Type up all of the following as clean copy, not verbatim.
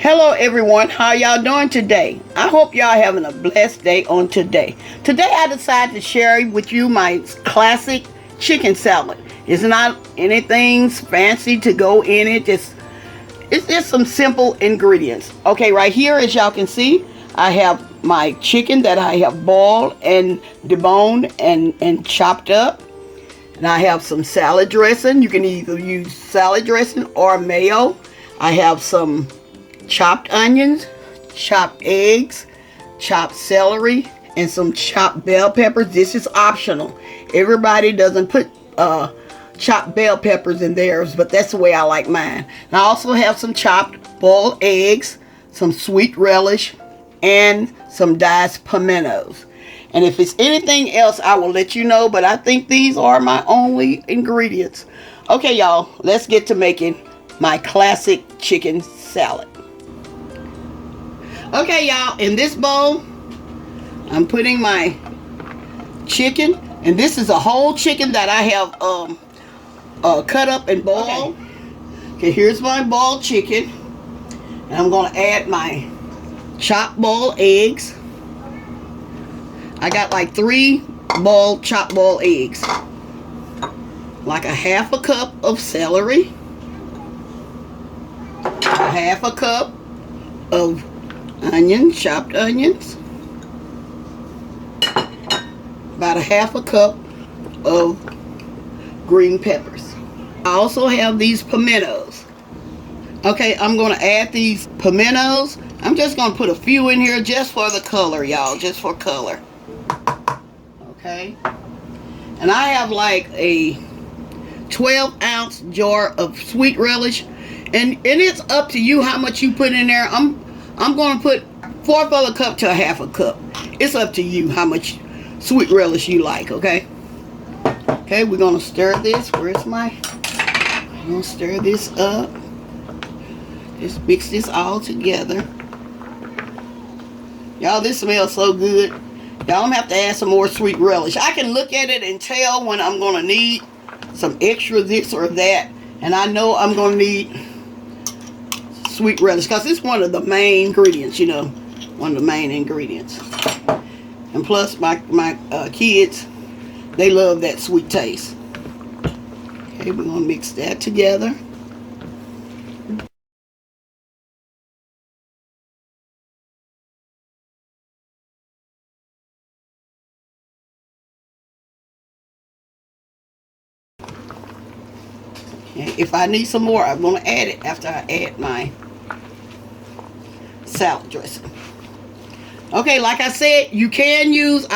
Hello everyone, how y'all doing today? I hope y'all having a blessed day on today. Today I decided to share with you my classic chicken salad. It's not anything fancy to go in it, it's just some simple ingredients. Okay, right here as y'all can see, I have my chicken that I have boiled and deboned and chopped up. And I have some salad dressing. You can either use salad dressing or mayo. I have some chopped onions, chopped eggs, chopped celery, and some chopped bell peppers. This is optional. Everybody doesn't put chopped bell peppers in theirs, but that's the way I like mine. And I also have some chopped boiled eggs, some sweet relish, and some diced pimentos. And if it's anything else, I will let you know, but I think these are my only ingredients. Okay, y'all, let's get to making my classic chicken salad. Okay, y'all, in this bowl, I'm putting my chicken, and this is a whole chicken that I have cut up and boiled. Okay, here's my boiled chicken, and I'm going to add my chopped boiled eggs. I got like 3 chopped boiled eggs, like a half a cup of celery, a half a cup of onions, chopped onions, about a half a cup of green peppers. I also have these pimentos. Okay, I'm going to add these pimentos. I'm just going to put a few in here just for the color, y'all, just for color. Okay, and I have like a 12-ounce jar of sweet relish, and it's up to you how much you put in there. I'm going to put 1/4 of a cup to a half a cup. It's up to you how much sweet relish you like. Okay, we're going to stir this. I'm going to stir this up. Just mix this all together. Y'all, this smells so good. Y'all don't have to add some more sweet relish. I can look at it and tell when I'm going to need some extra this or that. And I know I'm going to need sweet relish because it's one of the main ingredients, you know. One of the main ingredients. And plus my kids, they love that sweet taste. Okay, we're going to mix that together. If I need some more, I'm going to add it after I add my salad dressing. Okay, like I said, you can use,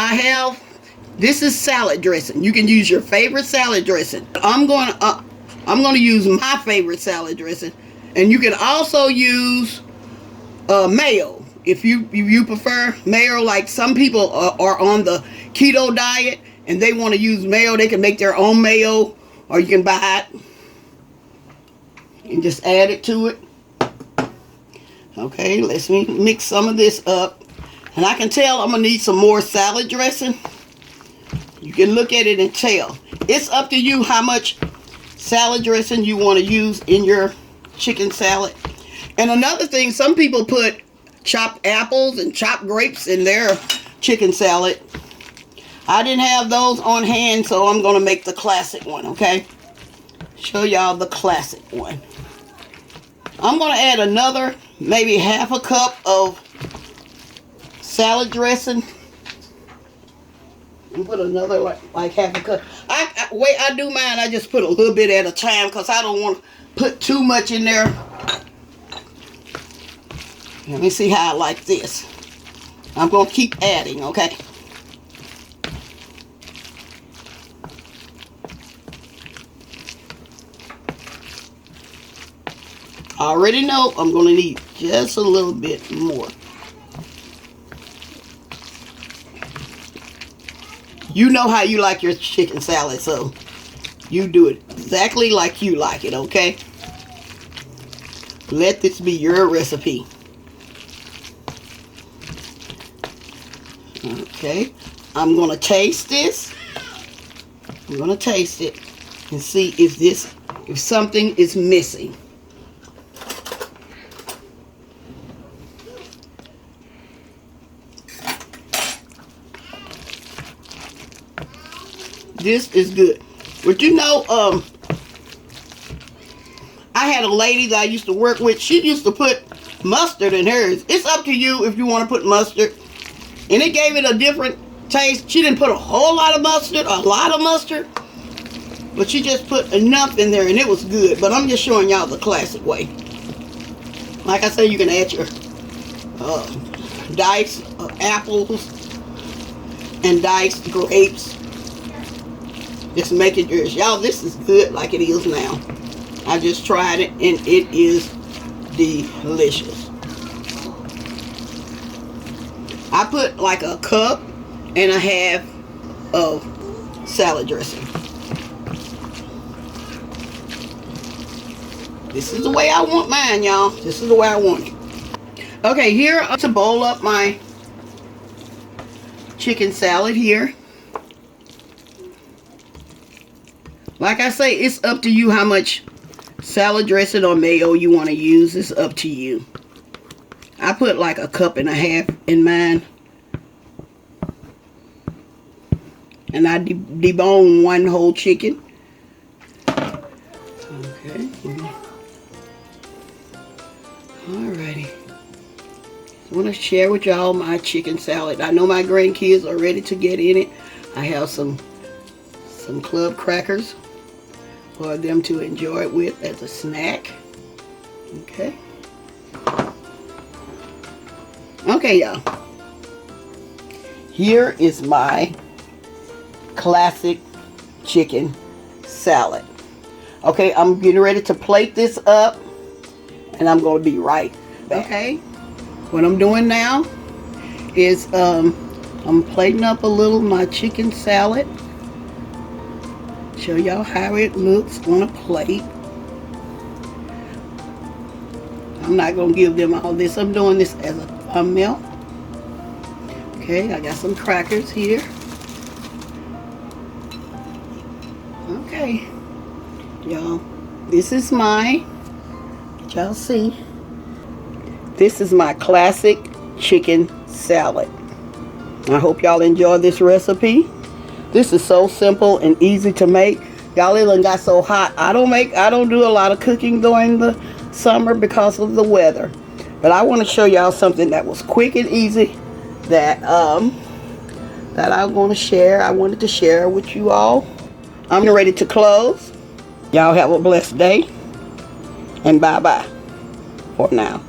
this is salad dressing. You can use your favorite salad dressing. I'm going to use my favorite salad dressing. And you can also use mayo. If you prefer mayo, like some people are on the keto diet and they want to use mayo, they can make their own mayo, or you can buy it and just add it to it. Okay, let's mix some of this up. And I can tell I'm going to need some more salad dressing. You can look at it and tell. It's up to you how much salad dressing you want to use in your chicken salad. And another thing, some people put chopped apples and chopped grapes in their chicken salad. I didn't have those on hand, so I'm going to make the classic one, okay? Show y'all the classic one. I'm going to add another, maybe half a cup of salad dressing. And put another like half a cup. Way I do mine, I just put a little bit at a time because I don't want to put too much in there. Let me see how I like this. I'm going to keep adding, okay? I already know I'm going to need just a little bit more. You know how you like your chicken salad, so you do it exactly like you like it, okay? Let this be your recipe. Okay, I'm going to taste this. I'm going to taste it and see if something is missing. This is good. But you know, I had a lady that I used to work with. She used to put mustard in hers. It's up to you if you want to put mustard. And it gave it a different taste. She didn't put a whole lot of mustard, but she just put enough in there and it was good. But I'm just showing y'all the classic way. Like I said, you can add your diced apples and diced grapes. Just make it yours. Y'all, this is good like it is now. I just tried it and it is delicious. I put like a cup and a half of salad dressing. This is the way I want mine, y'all. This is the way I want it. Okay, here to bowl up my chicken salad here. Like I say, it's up to you how much salad dressing or mayo you want to use. It's up to you. I put like a cup and a half in mine. And I debone one whole chicken. Okay. Alrighty. I want to share with y'all my chicken salad. I know my grandkids are ready to get in it. I have some club crackers for them to enjoy it with as a snack. Okay. Okay, y'all. Here is my classic chicken salad. Okay, I'm getting ready to plate this up and I'm going to be right back. Okay, what I'm doing now is I'm plating up a little my chicken salad. Show y'all how it looks on a plate. I'm not going to give them all this. I'm doing this as a thumbnail. Okay, I got some crackers here. Okay, y'all, this is y'all see, this is my classic chicken salad. I hope y'all enjoy this recipe. This is so simple and easy to make. Y'all, it done got so hot. I don't do a lot of cooking during the summer because of the weather. But I want to show y'all something that was quick and easy that I'm going to share. I wanted to share with you all. I'm ready to close. Y'all have a blessed day. And bye-bye for now.